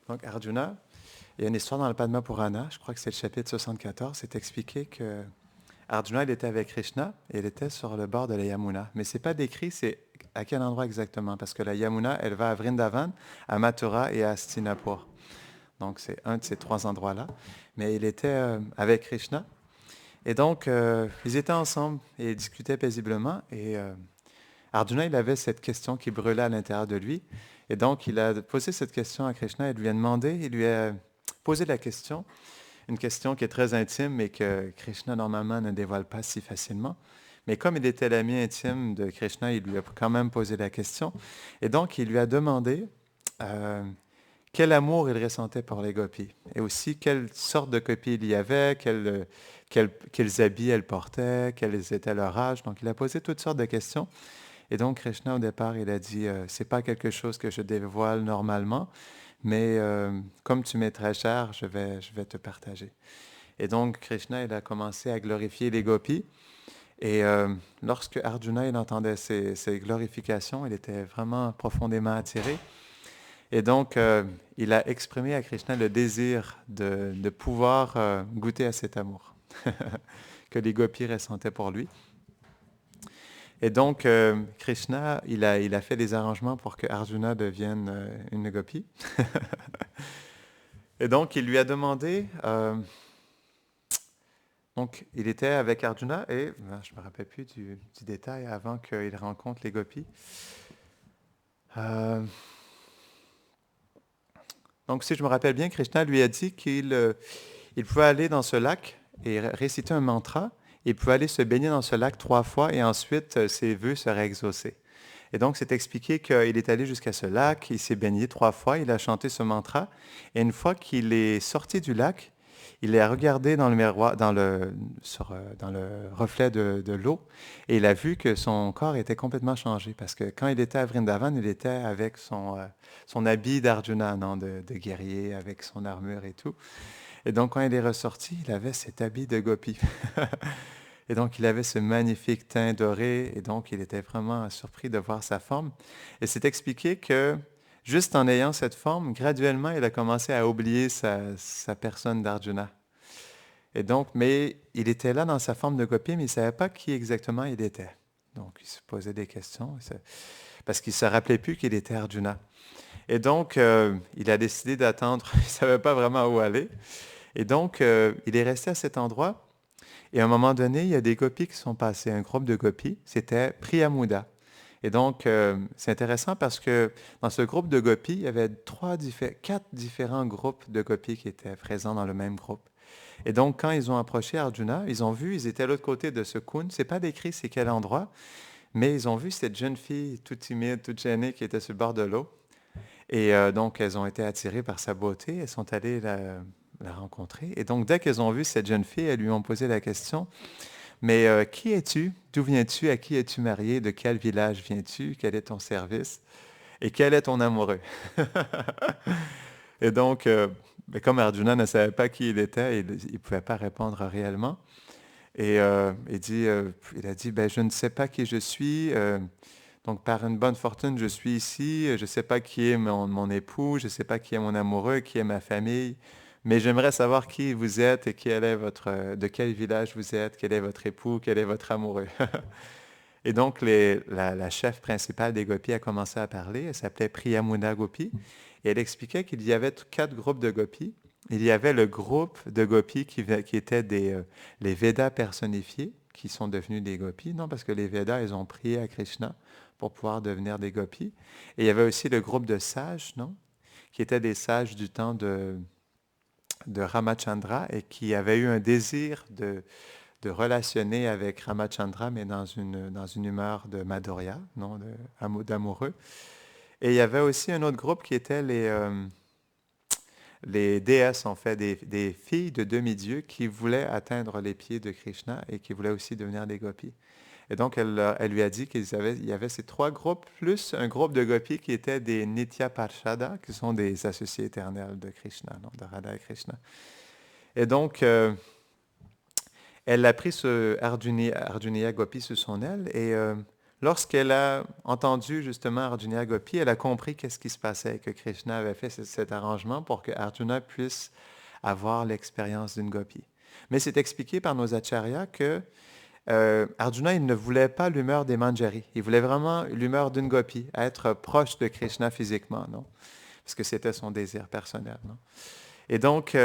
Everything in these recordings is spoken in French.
Donc Arjuna, il y a une histoire dans le Padma Purana, je crois que c'est le chapitre 74, c'est expliqué que Arjuna, il était avec Krishna et il était sur le bord de la Yamuna. Mais c'est pas décrit, c'est à quel endroit exactement, parce que la Yamuna, elle va à Vrindavan, à Mathura et à Hastinapur. Donc c'est un de ces trois endroits-là. Mais il était avec Krishna. Et donc, ils étaient ensemble et ils discutaient paisiblement. Et Arjuna, il avait cette question qui brûlait à l'intérieur de lui. Et donc, il a posé cette question à Krishna. Il lui a demandé, il lui a posé la question, une question qui est très intime et que Krishna, normalement, ne dévoile pas si facilement. Mais comme il était l'ami intime de Krishna, il lui a quand même posé la question. Et donc, il lui a demandé euh, quel amour il ressentait pour les gopis. Et aussi, quelle sorte de gopis il y avait, quels habits elles portaient, quel était leur âge. Donc, il a posé toutes sortes de questions. Et donc, Krishna, au départ, il a dit, c'est pas quelque chose que je dévoile normalement, mais comme tu m'es très cher, je vais te partager. Et donc, Krishna, il a commencé à glorifier les gopis. Et lorsque Arjuna, il entendait ces glorifications, il était vraiment profondément attiré. Et donc, il a exprimé à Krishna le désir de pouvoir goûter à cet amour que les gopis ressentaient pour lui. Et donc, Krishna, il a fait des arrangements pour que Arjuna devienne une gopi. Et donc, il lui a demandé, donc, il était avec Arjuna et, je ne me rappelle plus du détail avant qu'il rencontre les gopis. Euh, donc, si je me rappelle bien, Krishna lui a dit il pouvait aller dans ce lac et réciter un mantra. Il pouvait aller se baigner dans ce lac 3 fois et ensuite ses vœux seraient exaucés. Et donc, c'est expliqué qu'il est allé jusqu'à ce lac, il s'est baigné 3 fois, il a chanté ce mantra. Et une fois qu'il est sorti du lac, il a regardé dans le miroir, dans le reflet de l'eau, et il a vu que son corps était complètement changé. Parce que quand il était à Vrindavan, il était avec son habit d'Arjuna, non, de guerrier, avec son armure et tout. Et donc, quand il est ressorti, il avait cet habit de gopi. Et donc, il avait ce magnifique teint doré, et donc, il était vraiment surpris de voir sa forme. Et c'est expliqué que, juste en ayant cette forme, graduellement, il a commencé à oublier sa personne d'Arjuna. Et donc, mais il était là dans sa forme de gopi, mais il ne savait pas qui exactement il était. Donc, il se posait des questions, parce qu'il ne se rappelait plus qu'il était Arjuna. Et donc, il a décidé d'attendre, il ne savait pas vraiment où aller. Et donc, il est resté à cet endroit. Et à un moment donné, il y a des gopis qui sont passés, un groupe de gopis, c'était Priyamuda. Et donc, c'est intéressant parce que dans ce groupe de gopis, il y avait quatre différents groupes de gopis qui étaient présents dans le même groupe. Et donc, quand ils ont approché Arjuna, ils ont vu, ils étaient à l'autre côté de ce kund. C'est pas décrit c'est quel endroit, mais ils ont vu cette jeune fille toute timide, toute gênée qui était sur le bord de l'eau. Et donc, elles ont été attirées par sa beauté. Elles sont allées la rencontrer. Et donc, dès qu'elles ont vu cette jeune fille, elles lui ont posé la question, mais qui es-tu? D'où viens-tu? À qui es-tu marié? De quel village viens-tu? Quel est ton service? Et quel est ton amoureux? Et donc, mais comme Arjuna ne savait pas qui il était, il ne pouvait pas répondre réellement. Et il a dit, ben, je ne sais pas qui je suis. Donc, par une bonne fortune, je suis ici. Je ne sais pas qui est mon époux. Je ne sais pas qui est mon amoureux, qui est ma famille. Mais j'aimerais savoir qui vous êtes et de quel village vous êtes, quel est votre époux, quel est votre amoureux. Et donc, la chef principale des gopis a commencé à parler. Elle s'appelait Priyamuna Gopi. Et elle expliquait qu'il y avait quatre groupes de gopis. Il y avait le groupe de gopis qui étaient les Védas personnifiés, qui sont devenus des gopis. Non, parce que les Védas, ils ont prié à Krishna pour pouvoir devenir des gopis. Et il y avait aussi le groupe de sages, non? Qui étaient des sages du temps de Ramachandra et qui avaient eu un désir de relationner avec Ramachandra, mais dans une humeur de Madhurya, non, d'amoureux. Et il y avait aussi un autre groupe qui était les déesses, en fait, des filles de demi-dieux qui voulaient atteindre les pieds de Krishna et qui voulaient aussi devenir des gopis. Et donc, elle lui a dit il y avait ces trois groupes, plus un groupe de gopis qui étaient des Nitya Parshada, qui sont des associés éternels de Krishna, non, de Radha et Krishna. Et donc, elle a pris ce Arjuniya Gopi sous son aile et lorsqu'elle a entendu justement Arjuna Gopi, elle a compris qu'est-ce qui se passait, que Krishna avait fait cet arrangement pour que Arjuna puisse avoir l'expérience d'une gopi. Mais c'est expliqué par nos acharyas que Arjuna, il ne voulait pas l'humeur des manjaris. Il voulait vraiment l'humeur d'une gopi, être proche de Krishna physiquement, non? Parce que c'était son désir personnel, non? Et donc,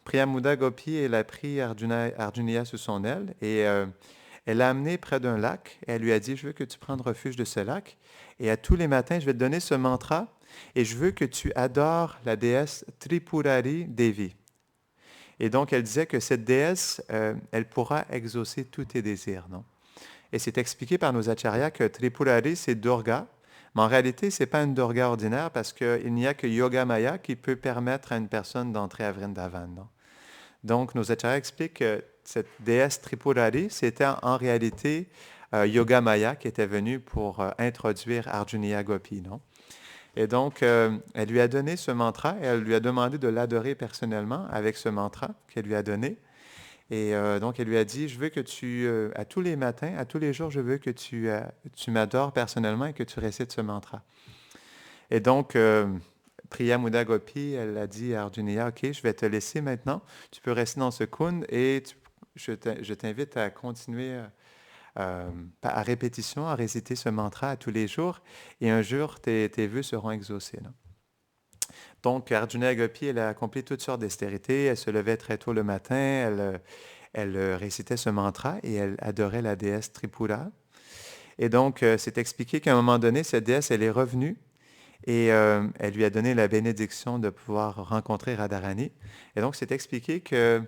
Priyamuda Gopi, elle a pris Arjuna sous son aile et elle l'a amené près d'un lac. Et elle lui a dit, je veux que tu prennes refuge de ce lac. Et à tous les matins, je vais te donner ce mantra et je veux que tu adores la déesse Tripurari Devi. Et donc, elle disait que cette déesse, elle pourra exaucer tous tes désirs, non? Et c'est expliqué par nos acharyas que Tripurari, c'est Durga, mais en réalité, ce n'est pas une Durga ordinaire parce qu'il n'y a que Yoga Maya qui peut permettre à une personne d'entrer à Vrindavan, non? Donc, nos acharyas expliquent que cette déesse Tripurari, c'était en réalité Yoga Maya qui était venue pour introduire Arjuna Gopi, non? Et donc, elle lui a donné ce mantra et elle lui a demandé de l'adorer personnellement avec ce mantra qu'elle lui a donné. Et donc, elle lui a dit, je veux que à tous les matins, à tous les jours, je veux que tu m'adores personnellement et que tu récites ce mantra. Et donc, Priya Muda Gopi, elle a dit à Arjuna, OK, je vais te laisser maintenant. Tu peux rester dans ce kund et je t'invite à continuer à répétition, à réciter ce mantra à tous les jours. Et un jour, tes vœux seront exaucés, là. Donc, Arjuna Gopi, elle a accompli toutes sortes d'austérités. Elle se levait très tôt le matin, elle récitait ce mantra et elle adorait la déesse Tripura. Et donc, c'est expliqué qu'à un moment donné, cette déesse, elle est revenue et elle lui a donné la bénédiction de pouvoir rencontrer Radharani. Et donc, c'est expliqué que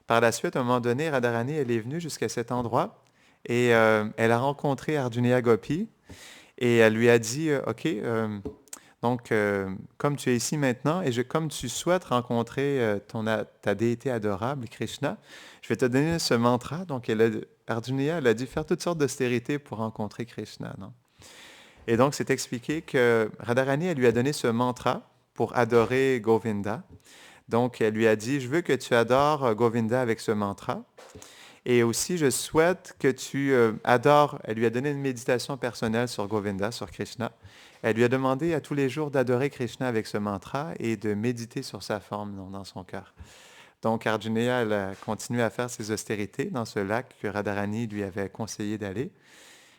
par la suite, à un moment donné, Radharani, elle est venue jusqu'à cet endroit et elle a rencontré Arjuna Gopi et elle lui a dit, OK, donc, comme tu es ici maintenant et comme tu souhaites rencontrer ta déité adorable, Krishna, je vais te donner ce mantra. Donc, Arjuna, elle a dû faire toutes sortes d'austérités pour rencontrer Krishna, non? Et donc, c'est expliqué que Radharani, elle lui a donné ce mantra pour adorer Govinda. Donc, elle lui a dit, je veux que tu adores Govinda avec ce mantra. Et aussi, je souhaite que tu adores, elle lui a donné une méditation personnelle sur Govinda, sur Krishna. Elle lui a demandé à tous les jours d'adorer Krishna avec ce mantra et de méditer sur sa forme dans son cœur. Donc, Arjuna, elle a continué à faire ses austérités dans ce lac que Radharani lui avait conseillé d'aller.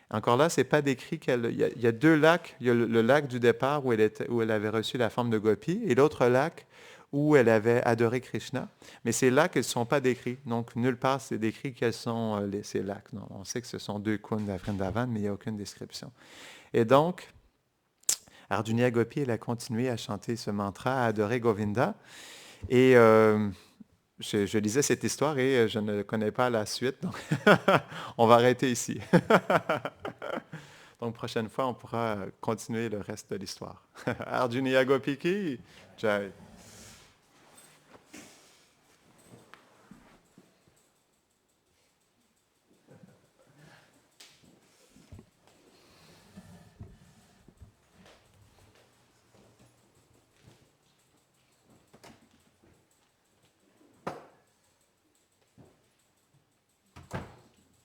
Encore là, c'est pas décrit il y a deux lacs. Il y a le lac du départ où elle avait reçu la forme de Gopi et l'autre lac où elle avait adoré Krishna. Mais ces lacs, ils ne sont pas décrits. Donc, nulle part, c'est décrit quels sont ces lacs. Non, on sait que ce sont deux kunds à Vrindavan, mais il n'y a aucune description. Et donc, Arjuna Gopi, elle a continué à chanter ce mantra, à adorer Govinda. Et je lisais cette histoire et je ne connais pas la suite. Donc, on va arrêter ici. Donc, prochaine fois, on pourra continuer le reste de l'histoire. Arjuna Gopi ki Jai.